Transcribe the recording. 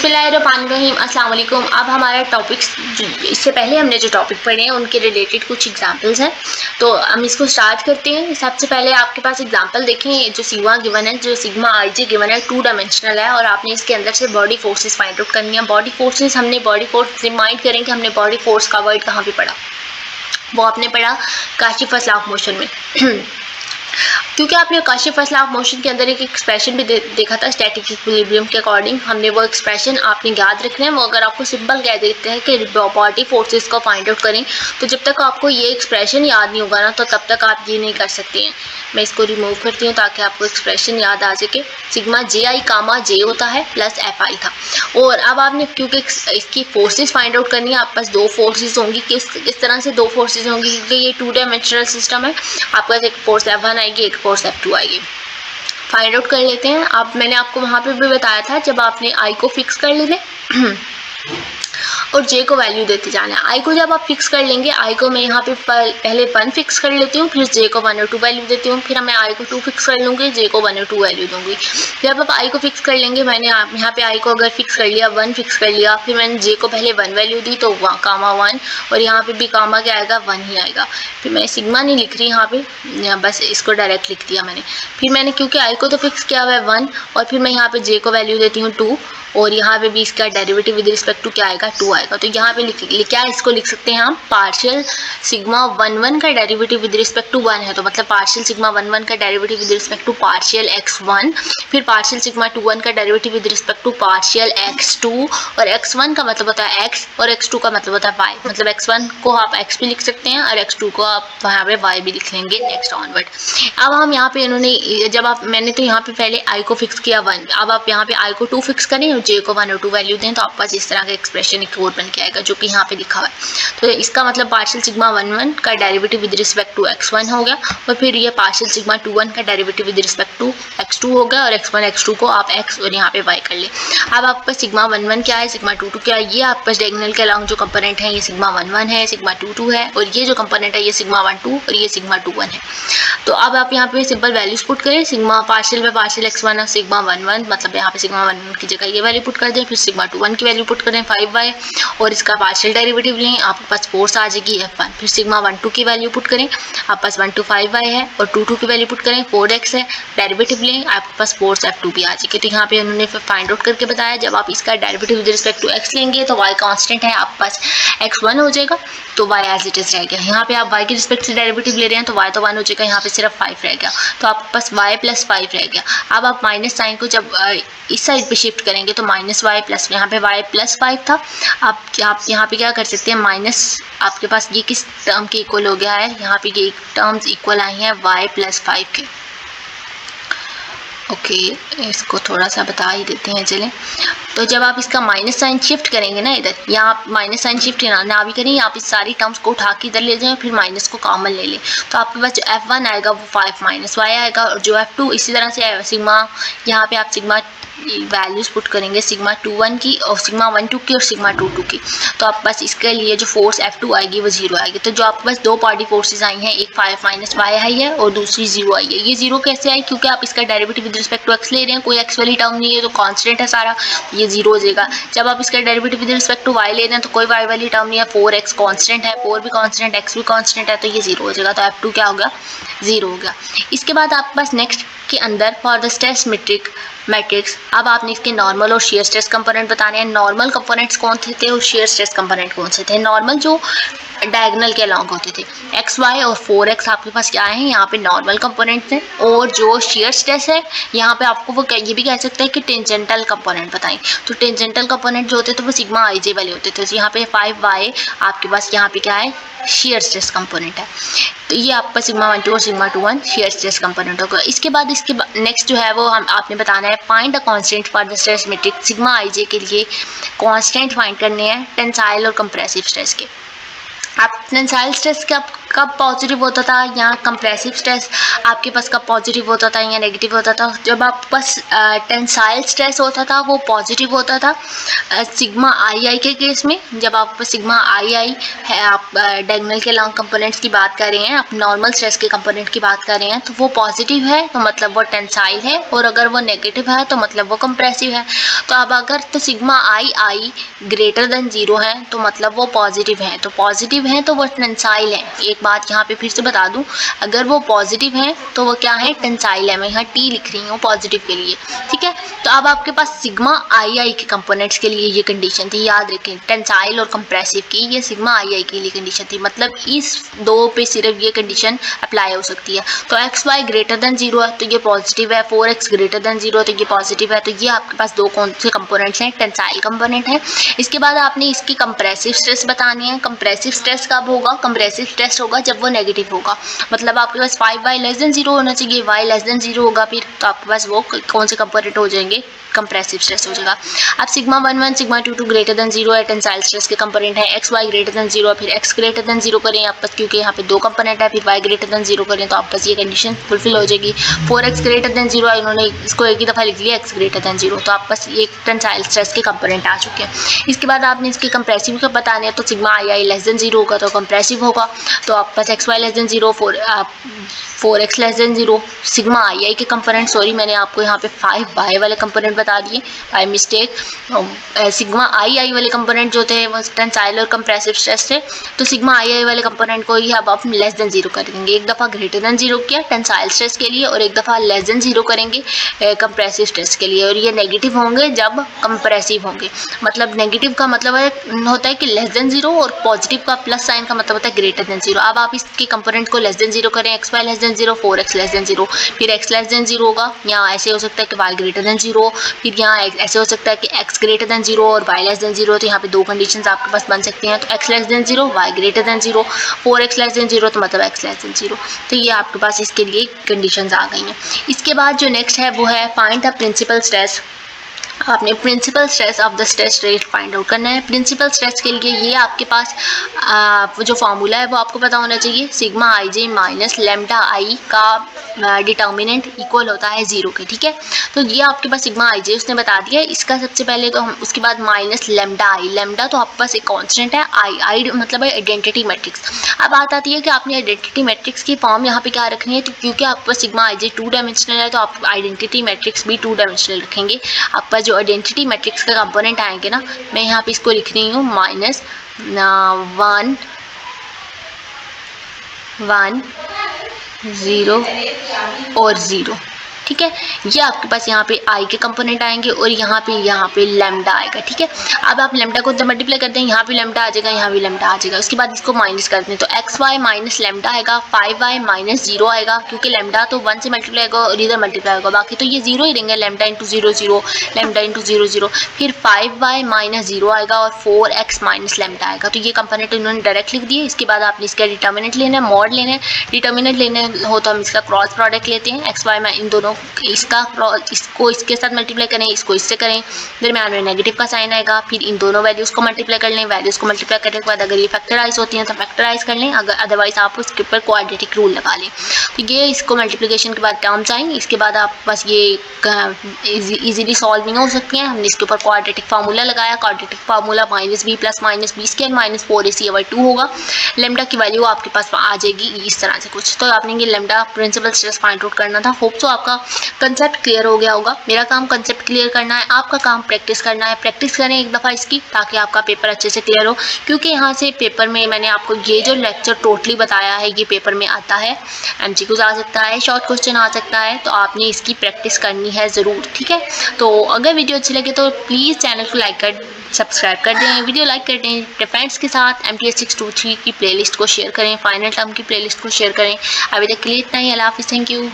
बिस्मिल्लाहिर्रहमानिर्रहीम, अस्सलाम वालेकुम। अब हमारा टॉपिक, इससे पहले हमने जो टॉपिक पढ़े हैं उनके रिलेटेड कुछ एग्जांपल्स हैं, तो हम इसको स्टार्ट करते हैं। सबसे पहले आपके पास एग्जांपल देखें, जो सिग्मा गिवन है, जो सिग्मा आई जे गिवन है, 2 डायमेंशनल है और आपने इसके अंदर से बॉडी फोर्सेस फाइंड आउट करनी है। बॉडी फोर्सेस, हमने बॉडी फोर्स रिमाइंड करें कि हमने बॉडी फोर्स का वर्ड कहाँ पे पढ़ा, वो आपने पढ़ा काशिफ ऑफ मोशन में। क्योंकि आपने काशिफ ऑफ मोशन के अंदर एक एक्सप्रेशन भी देखा था स्टैटिक इक्विलिब्रियम के अकॉर्डिंग, हमने वो एक्सप्रेशन आपने याद रखना है। वो अगर आपको सिंपल कह देते हैं कि बॉडी फोर्सेस को फाइंड आउट करें, तो जब तक आपको ये एक्सप्रेशन याद नहीं होगा ना, तो तब तक आप ये नहीं कर सकते हैं। मैं इसको रिमूव करती हूँ ताकि आपको एक्सप्रेशन याद आ सके। सिग्मा जे आई कामा जे होता है प्लस एफ आई था। और अब आपने क्योंकि इसकी फोर्सेस फाइंड आउट करनी है, आपके पास 2 फोर्सेस होंगी। किस तरह से 2 फोर्सेस होंगी, क्योंकि ये 2 डायमेंशनल सिस्टम है। आपके पास एक फोर्स F1 आएगी, एक फोर्स F2 आएगी। फाइंड आउट कर लेते हैं। आप मैंने आपको वहाँ पे भी बताया था, जब आपने आई को फिक्स कर लेते और जे को वैल्यू देते जाना है। आई को जब आप फिक्स कर लेंगे, आई को मैं यहाँ पे पहले 1 फिक्स कर लेती हूँ, फिर जे को 1 और 2 वैल्यू देती हूँ, फिर मैं आई को 2 फिक्स कर लूँगी, जे को 1 और 2 वैल्यू दूंगी। जब आप आई को फिक्स कर लेंगे, मैंने यहाँ पे आई को अगर फिक्स कर लिया, 1 फिक्स कर लिया, फिर मैंने जे को पहले 1 वैल्यू दी, तो कामा 1, और यहाँ पे भी कामा क्या आएगा, 1 ही आएगा। फिर मैं सिग्मा नहीं लिख रही यहाँ पे, बस इसको डायरेक्ट लिख दिया मैंने। फिर मैंने क्योंकि आई को तो फिक्स किया हुआ है 1, और फिर मैं यहाँ पे जे को वैल्यू देती हूँ 2, और यहाँ पे भी इसका डेरिवेटिव विद रिस्पेक्ट टू क्या आएगा, 2 आएगा। तो यहाँ पे क्या इसको लिख सकते हैं हम, पार्शियल सिग्मा 1 का डेरिवेटिव विद रिस्पेक्ट टू 1 है, तो मतलब पार्शियल सिग्मा 1 का derivative with respect to partial x1, फिर पार्शियल सिग्मा 2 का derivative with respect to partial x2, और x1 का मतलब होता है x और x2 का मतलब होता है y। मतलब x1 को आप x भी लिख सकते हैं और x2 को आप यहाँ पे y भी लिख लेंगे नेक्स्ट ऑनवर्ड। अब हम यहाँ पे इन्होंने जब आप मैंने तो यहाँ पे पहले i को फिक्स किया 1, अब आप यहाँ पे i को 2 फिक्स करें और j को 1 और 2 वैल्यू दें, तो आपके पास इस तरह का एक्सप्रेशन एक और बन के आएगा, जो कि यहाँ पे लिखा हुआ है। तो इसका मतलब पार्शियल सिग्मा 1 का derivative with respect to x1 हो गया, और फिर ये पार्शियल सिग्मा 2 का derivative with respect to x2 हो गया, और x1 x2 को आप x और यहाँ पे y कर ले। अब आपके पास सिग्मा 1 क्या है, सिग्मा 2 क्या है, ये आपके पास डायगोनल के अलॉन्ग जो कंपोनेंट है, ये सिग्मा 1 है, सिग्मा 2 है, और ये जो कंपोनेंट है ये सिग्मा 1 और ये सिग्मा 2 है। तो अब आप यहाँ पे सिंपल वैल्यूज पुट करें, सिग्मा पार्शियल में पार्शियल x1 और सिग्मा 1, मतलब यहाँ पे सिग्मा 1 की जगह ये वैल्यू पुट कर दें, फिर सिग्मा 2 की वैल्यू पुट करें 5y, और इसका पार्शियल डेरिवेटिव लें, आपके पास फोर्स आ जाएगी F1। फिर सिग्मा 1 की वैल्यू पुट करें, आपके पास 1 5y है, और 2 की वैल्यू पुट करें 4x है, डेरिवेटिव लें, आपके पास फोर्स F2 भी आ जाएगी। तो यहाँ पे उन्होंने फिर फाइंड आउट करके बताया, जब आप इसका derivative with respect to x लेंगे तो y कांस्टेंट है, आपके पास x1 हो जाएगा, तो y एज इट इज रह गया। यहाँ पे आप y के रिस्पेक्ट से डेरिवेटिव ले रहे हैं, तो y तो 1 हो जाएगा, यहाँ पे सिर्फ 5 रह गया, तो आपके पास y प्लस 5 रह गया। अब आप माइनस साइन को जब इस साइड पे शिफ्ट करेंगे, तो माइनस y प्लस, यहाँ पे y प्लस 5 था, आप यहाँ पे क्या कर सकते हैं, माइनस, आपके पास ये किस टर्म के इक्वल हो गया है, यहाँ पे ये टर्म्स इक्वल आई हैं y प्लस 5 के। ओके, इसको थोड़ा सा बता ही देते हैं चलें। तो जब आप इसका माइनस साइन शिफ्ट करेंगे ना इधर, यहाँ आप माइनस साइन शिफ्ट ना भी करें, आप इस सारी टर्म्स को उठा के इधर ले जाएं, फिर माइनस को कॉमन ले लें, तो आपके पास जो F1 आएगा वो 5 माइनस y आएगा, और जो F2 इसी तरह से सिग्मा, यहाँ पे आप सिग्मा वैल्यूज पुट करेंगे सिग्मा 2 की और सिग्मा 1 2 की और सिग्मा 2 2 की, तो आप बस इसके लिए जो फोर्स F2 आएगी वो 0 आएगी। तो जो आपके पास 2 बॉडी फोर्सेज आई हैं, एक 5 माइनस y आई है और दूसरी 0 आई है। ये 0 कैसे आई, क्योंकि आप इसका derivative with respect to x ले रहे हैं, कोई x वाली टर्म नहीं है, तो कांस्टेंट है सारा, ये 0 हो जाएगा। जब आप इसका derivative with respect to y ले रहे हैं, तो कोई y वाली टर्म नहीं है, 4x कांस्टेंट है, 4 भी कांस्टेंट, x भी कांस्टेंट है, तो ये 0 हो जाएगा, तो F2 क्या हो गया, 0 हो गया। इसके बाद आपके पास नेक्स्ट के अंदर फॉर द स्ट्रेस मैट्रिक्स, अब आपने इसके नॉर्मल और शेयर स्ट्रेस कंपोनेंट बताने हैं। नॉर्मल कंपोनेंट्स कौन थे और शेयर स्ट्रेस कंपोनेंट कौन से थे। नॉर्मल जो डायगोनल के अलॉन्ग होते थे, x y और 4x आपके पास क्या है, यहाँ पे नॉर्मल कंपोनेंट थे, और जो शेयर स्ट्रेस है यहाँ पे आपको वो ये भी कह सकते हैं कि टेंजेंटल कंपोनेंट बताएं। तो टेंजेंटल कंपोनेंट जो होते थे वो सिग्मा आई जे वाले होते थे, तो यहाँ पे 5y आपके पास यहाँ पे क्या है, शेयर स्ट्रेस कंपोनेंट है। तो ये आपका सिग्मा 1 2 और सिग्मा 2 1 शेयर स्ट्रेस कंपोनेंट होगा। इसके बाद नेक्स्ट जो है वो आपने बताना है, find the constant for the stress matrix. Sigma I J के लिए कांस्टेंट फाइंड करने हैं टेंसाइल और कंप्रेसिव स्ट्रेस के। आप टेंसाइल स्ट्रेस का कब पॉजिटिव होता था या कंप्रेसिव स्ट्रेस आपके पास कब पॉजिटिव होता था या नेगेटिव होता था? जब आपके पास टेंसाइल स्ट्रेस होता था वो पॉजिटिव होता था सिग्मा आई के केस में। जब आपके पास सिग्मा आई है, आप डायगोनल के लॉन्ग कंपोनेंट्स की बात कर रहे हैं, आप नॉर्मल स्ट्रेस के कंपोनेंट की बात कर रहे हैं, तो वो पॉजिटिव है तो मतलब वो टेंसाइल है, और अगर वो नेगेटिव है तो मतलब वो कंप्रेसिव है। तो अब अगर तो सिग्मा आई ग्रेटर देन 0 है तो मतलब वो पॉजिटिव है, तो पॉजिटिव है तो वो टेंसाइल है। एक बात यहाँ पे फिर से बता दूं, अगर वो पॉजिटिव है तो वो क्या है? टेंसाइल है। मैं यहाँ टी लिख रही हूँ पॉजिटिव के लिए, ठीक है। तो अब आपके पास सिग्मा आई के कंपोनेंट्स के लिए ये कंडीशन थी, याद रखें, टेंसाइल और कंप्रेसिव की, ये सिग्मा आई के लिए कंडीशन थी। मतलब इस दो पे सिर्फ ये कंडीशन अप्लाई हो सकती है। तो एक्स वाई ग्रेटर देन 0 है तो ये पॉजिटिव है, 4x ग्रेटर देन 0 तो ये पॉजिटिव है। तो ये आपके पास दो कौन से कंपोनेंट्स हैं? टेंसाइल कंपोनेंट है। इसके बाद आपने इसकी कंप्रेसिव स्ट्रेस बतानी है। कंप्रेसिव स्ट्रेस कब होगा? कंप्रेसिव स्ट्रेस होगा जब वो नेगेटिव होगा, मतलब आपके पास 5y लेस देन 0 होना चाहिए, y लेस देन 0 होगा फिर, तो आपके पास वो कौन से कंपोनेंट हो जाएंगे? कंप्रेसिव स्ट्रेस हो जाएगा। अब सिग्मा 1 सिग्मा 2 ग्रेटर देन 0 है, टेंसाइल स्ट्रेस के कंपोनेंट है। एक्स वाई ग्रेटर देन 0 फिर x ग्रेटर देन 0 करें आप बस, क्योंकि यहाँ पे दो कंपोनेंट है, फिर y ग्रेटर देन 0 करें तो आप बस ये कंडीशन फुलफिल हो जाएगी। 4x ग्रेटर देन 0 है, इन्होंने इसको एक ही दफ़ा लिख लिया x ग्रेटर देन 0, तो आप बस ये टेंसाइल स्ट्रेस के कंपोनेंट आ चुके हैं। इसके बाद आपने इसके कंप्रेसिव का बताने हैं, तो सिग्मा आई लेस देन 0 होगा तो कंप्रेसिव होगा, तो आप बस X Y less than 0 4x less than 0 sigma I के कंपोनेंट, सॉरी मैंने आपको यहाँ पे 5y वाले कंपोनेंट बता दिए बाय मिस्टेक। सिग्मा आई वाले कंपोनेंट जो थे वो टेंसाइल और कंप्रेसिव स्ट्रेस थे, तो सिग्मा आई वाले कंपोनेंट को ही अब आप लेस देन 0 कर देंगे। एक दफ़ा ग्रेटर देन 0 किया टेंसाइल स्ट्रेस के लिए और एक दफ़ा लेस देन 0 करेंगे कंप्रेसिव स्ट्रेस के लिए, और ये नेगेटिव होंगे जब कंप्रेसिव होंगे। मतलब नेगेटिव का मतलब होता है कि लेस देन 0 और पॉजिटिव का प्लस साइन का मतलब होता है ग्रेटर देन 0। अब आप इसके कंपोनेंट को लेस देन 0 करें, X Y less than 0 4x less than 0, फिर x लेस देन 0 होगा, यहाँ ऐसे हो सकता है कि y ग्रेटर देन 0, फिर यहाँ ऐसे हो सकता है कि x ग्रेटर देन 0 और y लेस देन 0, तो यहाँ पे दो कंडीशंस आपके पास बन सकती हैं। तो x less than 0 y greater than 0, 4x less than 0 तो मतलब x लेस देन 0, तो ये आपके पास इसके लिए कंडीशंस आ गई हैं। इसके बाद जो नेक्स्ट है वो है फाइंड द प्रिंसिपल स्ट्रेस। आपने principal stress of the stress rate find out करना है। प्रिंसिपल स्ट्रेस के लिए ये आपके पास जो फार्मूला है वो आपको पता होना चाहिए, sigma I J minus lambda I का डिटर्मिनेंट इक्वल होता है 0 के, ठीक है। तो ये आपके पास सिग्मा आई जे उसने बता दिया। इसका सबसे पहले तो हम उसके बाद माइनस लेमडा आई, लेमडा तो आपके पास एक कांस्टेंट है, आई मतलब है आइडेंटिटी मैट्रिक्स। अब बात आती है कि आपने आइडेंटिटी मैट्रिक्स की फॉर्म यहाँ पे क्या रखनी है, तो क्योंकि आपके पास सिग्मा आई जे 2 डायमेंशनल है तो आप आइडेंटिटी मैट्रिक्स भी 2 डायमेंशनल रखेंगे। आपके पास जो आइडेंटिटी मैट्रिक्स का कंपोनेंट आएंगे ना, मैं यहाँ पे इसको लिख रही हूँ -1 1 0 और 0, ठीक है। ये आपके पास यहाँ पे आई के कंपोनेंट आएंगे और यहाँ पे लेमडा आएगा, ठीक है। अब आप लेमडा को मल्टीप्लाई करते हैं, यहाँ भी लेमडा आ जाएगा, यहाँ भी लेमडा आ जाएगा। उसके बाद इसको माइनस करते हैं तो एक्स वाई माइनस लेमडा आएगा, 5y माइनस 0 आएगा, क्योंकि लेमडा तो 1 से मल्टीप्लाई होगा और इधर मल्टीप्लाई होगा, बाकी तो ये 0 ही रहेंगे, लेमडा इंटू 0 0, लेमडा इंटू 0 0, फिर 5y माइनस 0 आएगा और 4x माइनस लेमडा आएगा। तो ये कंपोनेंट इन्होंने डायरेक्ट लिख दिए। इसके बाद आपने इसका डिटर्मिनेंट लेना है, मॉड लेना है। डिटर्मिनेंट लेने हो तो हम इसका क्रॉस प्रोडक्ट लेते हैं, एक्स वाई में इन दोनों इसको इसके साथ मल्टीप्लाई करें, इसको इससे करें, दरम्यान में नेगेटिव का साइन आएगा, फिर इन दोनों वैल्यूज़ को मल्टीप्लाई कर लें। वैल्यूज़ को मल्टीप्लाई करने के बाद अगर ये फैक्टराइज होती हैं तो फैक्टराइज कर लें, अगर अदरवाइज आप उसके ऊपर क्वाड्रेटिक रूल लगा लें। तो ये इसको मल्टीप्लिकेशन के बाद टर्म्स आएंगे। इसके बाद आप बस ये इजीली सॉल्विंग हो सकती हैं। हमने इसके ऊपर क्वाड्रेटिक फार्मूला लगाया, quadratic formula -b plus -b² minus 4ac/2 होगा। लेमडा की वैल्यू आपके पास आ जाएगी इस तरह से कुछ। तो आपने ये lambda principal stress find out करना था। होप सो आपका कंसेप्ट क्लियर हो गया होगा। मेरा काम कंसेप्ट क्लियर करना है, आपका काम प्रैक्टिस करना है। प्रैक्टिस करें एक दफ़ा इसकी, ताकि आपका पेपर अच्छे से क्लियर हो, क्योंकि यहाँ से पेपर में मैंने आपको ये जो लेक्चर टोटली बताया है ये पेपर में आता है, MCQs आ सकता है, शॉर्ट क्वेश्चन आ सकता है, तो आपने इसकी प्रैक्टिस करनी है ज़रूर, ठीक है। तो अगर वीडियो अच्छी लगे तो प्लीज़ चैनल को लाइक कर सब्सक्राइब कर दें, वीडियो लाइक कर दें, अपने फ्रेंड्स के साथ MTS 623 की प्लेलिस्ट को शेयर करें, फाइनल टर्म की प्लेलिस्ट को शेयर करें। अभी तक के लिए इतना ही, अल्लाह हाफ़िज़, थैंक यू।